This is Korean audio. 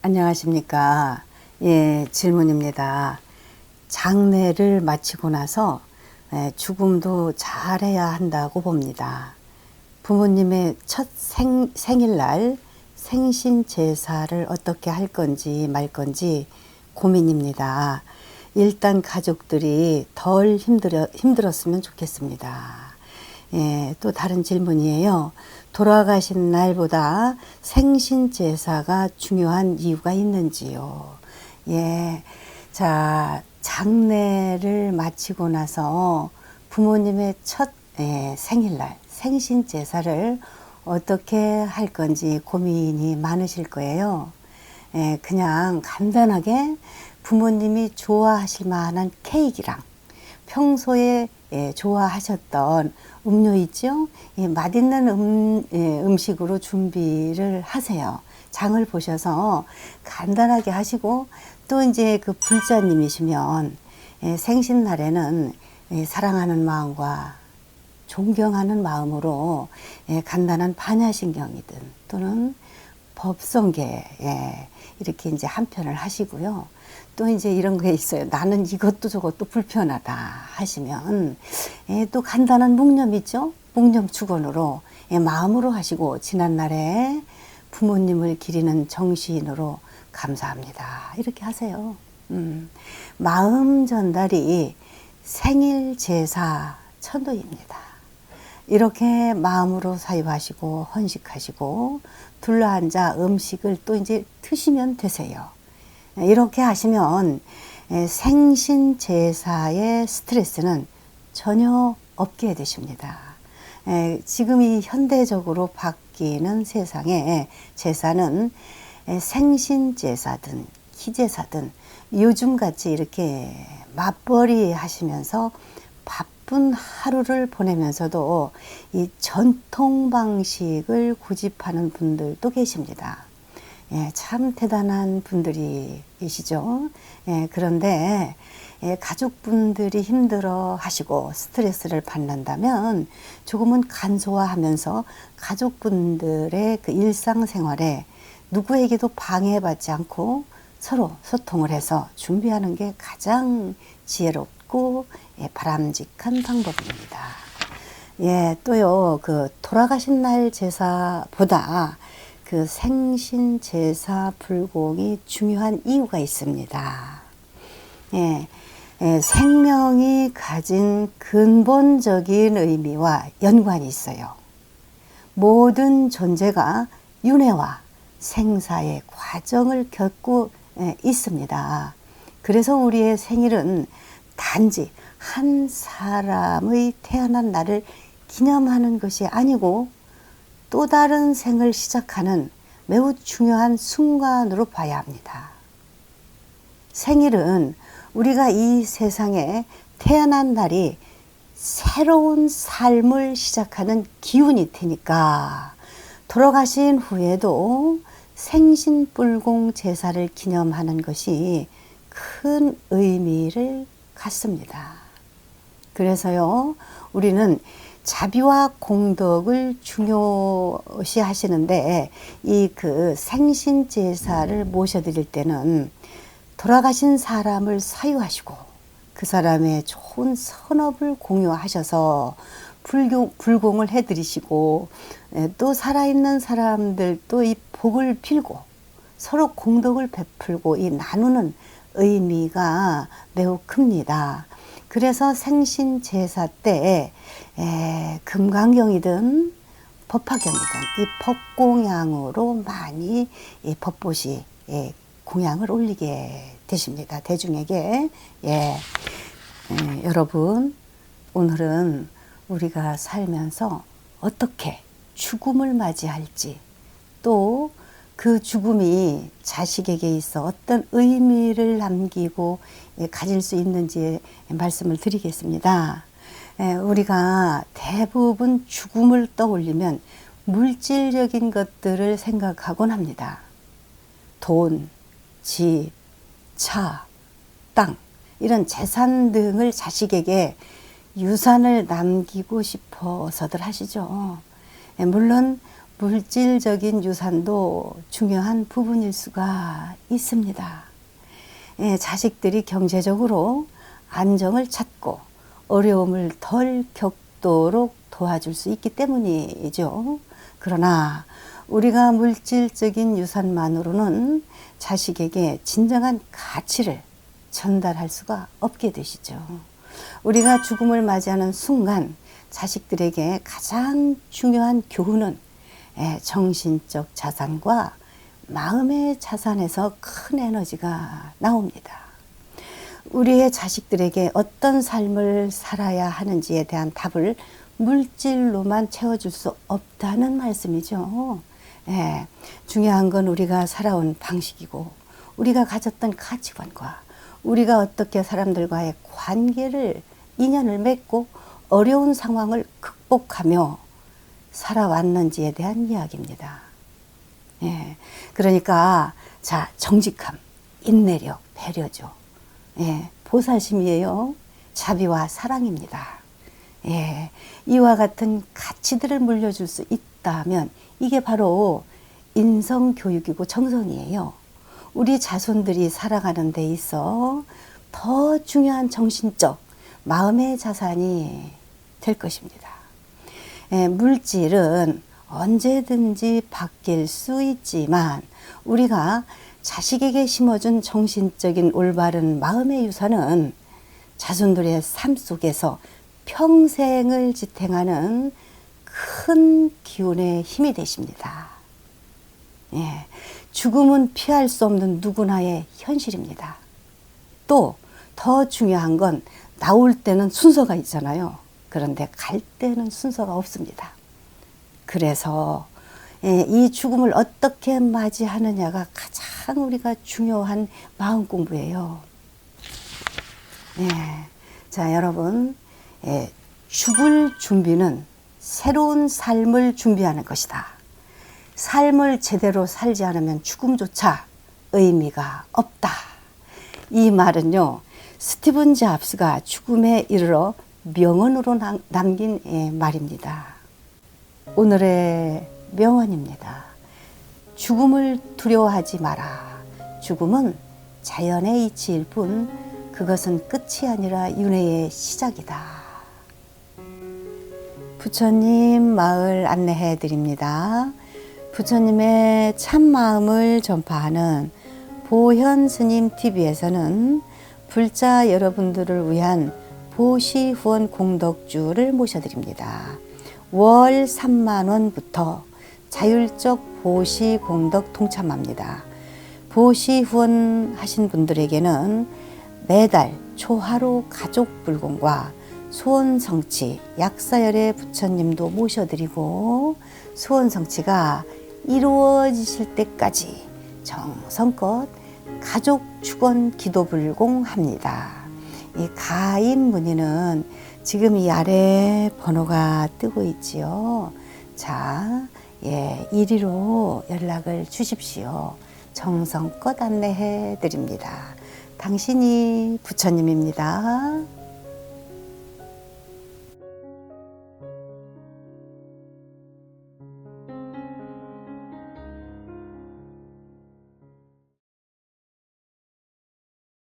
안녕하십니까. 예, 질문입니다. 장례를 마치고 나서 죽음도 잘해야 한다고 봅니다. 부모님의 첫 생일날 생신 제사를 어떻게 할 건지 말 건지 고민입니다. 일단 가족들이 덜 힘들었으면 좋겠습니다. 예, 또 다른 질문이에요. 돌아가신 날보다 생신 제사가 중요한 이유가 있는지요? 예, 자, 장례를 마치고 나서 부모님의 첫 생일날 생신 제사를 어떻게 할 건지 고민이 많으실 거예요. 그냥 간단하게 부모님이 좋아하실 만한 케이크랑 평소에 좋아하셨던 음료 있죠? 맛있는 음식으로 준비를 하세요. 장을 보셔서 간단하게 하시고, 또 이제 그 불자님이시면 생신날에는 사랑하는 마음과 존경하는 마음으로 간단한 반야신경이든 또는 법성계 이렇게 이제 한 편을 하시고요. 또 이제 이런 게 있어요. 나는 이것도 저것도 불편하다 하시면 또 간단한 묵념 있죠? 묵념 축원으로 마음으로 하시고, 지난날에 부모님을 기리는 정신으로 감사합니다 이렇게 하세요. 마음 전달이 생일 제사 천도입니다. 이렇게 마음으로 사유하시고 헌식하시고 둘러앉아 음식을 또 이제 드시면 되세요. 이렇게 하시면 생신 제사의 스트레스는 전혀 없게 되십니다. 지금 이 현대적으로 바뀌는 세상에 제사는 생신 제사든 기제사든 요즘같이 이렇게 맞벌이 하시면서 바쁜 하루를 보내면서도 이 전통 방식을 고집하는 분들도 계십니다. 참 대단한 분들이 계시죠. 그런데 가족분들이 힘들어 하시고 스트레스를 받는다면 조금은 간소화하면서 가족분들의 그 일상생활에 누구에게도 방해받지 않고 서로 소통을 해서 준비하는 게 가장 지혜롭고 바람직한 방법입니다. 또요, 그 돌아가신 날 제사보다 그 생신 제사 불공이 중요한 이유가 있습니다. 생명이 가진 근본적인 의미와 연관이 있어요. 모든 존재가 윤회와 생사의 과정을 겪고 있습니다. 그래서 우리의 생일은 단지 한 사람의 태어난 날을 기념하는 것이 아니고 또 다른 생을 시작하는 매우 중요한 순간으로 봐야 합니다. 생일은 우리가 이 세상에 태어난 날이 새로운 삶을 시작하는 기운이 테니까 돌아가신 후에도 생신불공 제사를 기념하는 것이 큰 의미를 갖습니다. 그래서요, 우리는 자비와 공덕을 중요시 하시는데, 이 그 생신 제사를 모셔드릴 때는 돌아가신 사람을 사유하시고 그 사람의 좋은 선업을 공유하셔서 불공을 해드리시고, 또 살아있는 사람들도 이 복을 빌고 서로 공덕을 베풀고 이 나누는 의미가 매우 큽니다. 그래서 생신 제사 때 금강경이든 법화경이든 이 법공양으로 많이 이 법보시 공양을 올리게 되십니다. 대중에게. 여러분, 오늘은 우리가 살면서 어떻게 죽음을 맞이할지, 또 그 죽음이 자식에게 있어 어떤 의미를 남기고 가질 수 있는지 말씀을 드리겠습니다. 우리가 대부분 죽음을 떠올리면 물질적인 것들을 생각하곤 합니다. 돈, 집, 차, 땅, 이런 재산 등을 자식에게 유산을 남기고 싶어서들 하시죠. 물론 물질적인 유산도 중요한 부분일 수가 있습니다. 자식들이 경제적으로 안정을 찾고 어려움을 덜 겪도록 도와줄 수 있기 때문이죠. 그러나 우리가 물질적인 유산만으로는 자식에게 진정한 가치를 전달할 수가 없게 되시죠. 우리가 죽음을 맞이하는 순간 자식들에게 가장 중요한 교훈은 정신적 자산과 마음의 자산에서 큰 에너지가 나옵니다. 우리의 자식들에게 어떤 삶을 살아야 하는지에 대한 답을 물질로만 채워줄 수 없다는 말씀이죠. 중요한 건 우리가 살아온 방식이고 우리가 가졌던 가치관과 우리가 어떻게 사람들과의 관계를 인연을 맺고 어려운 상황을 극복하며 살아왔는지에 대한 이야기입니다. 그러니까 정직함, 인내력, 배려죠. 보살심이에요. 자비와 사랑입니다. 이와 같은 가치들을 물려줄 수 있다면 이게 바로 인성교육이고 정성이에요. 우리 자손들이 살아가는 데 있어 더 중요한 정신적, 마음의 자산이 될 것입니다. 물질은 언제든지 바뀔 수 있지만 우리가 자식에게 심어준 정신적인 올바른 마음의 유산은 자손들의 삶 속에서 평생을 지탱하는 큰 기운의 힘이 되십니다. 죽음은 피할 수 없는 누구나의 현실입니다. 또 더 중요한 건 나올 때는 순서가 있잖아요. 그런데 갈 때는 순서가 없습니다. 그래서 이 죽음을 어떻게 맞이하느냐가 가장 우리가 중요한 마음 공부예요. 자, 여러분, 죽을 준비는 새로운 삶을 준비하는 것이다. 삶을 제대로 살지 않으면 죽음조차 의미가 없다. 이 말은요, 스티븐 잡스가 죽음에 이르러 명언으로 남긴 말입니다. 오늘의 명언입니다. 죽음을 두려워하지 마라. 죽음은 자연의 이치일 뿐 그것은 끝이 아니라 윤회의 시작이다. 부처님 마을 안내해 드립니다. 부처님의 참마음을 전파하는 보현스님 TV에서는 불자 여러분들을 위한 보시후원 공덕주를 모셔드립니다. 월 3만 원부터 자율적 보시 공덕 동참합니다. 보시 후원 하신 분들에게는 매달 초하루 가족 불공과 소원 성취 약사열의 부처님도 모셔드리고 소원 성취가 이루어지실 때까지 정성껏 가족 축원 기도 불공합니다. 이 가입 문의는 지금 이 아래 번호가 뜨고 있지요. 자, 이리로 연락을 주십시오. 정성껏 안내해 드립니다. 당신이 부처님입니다.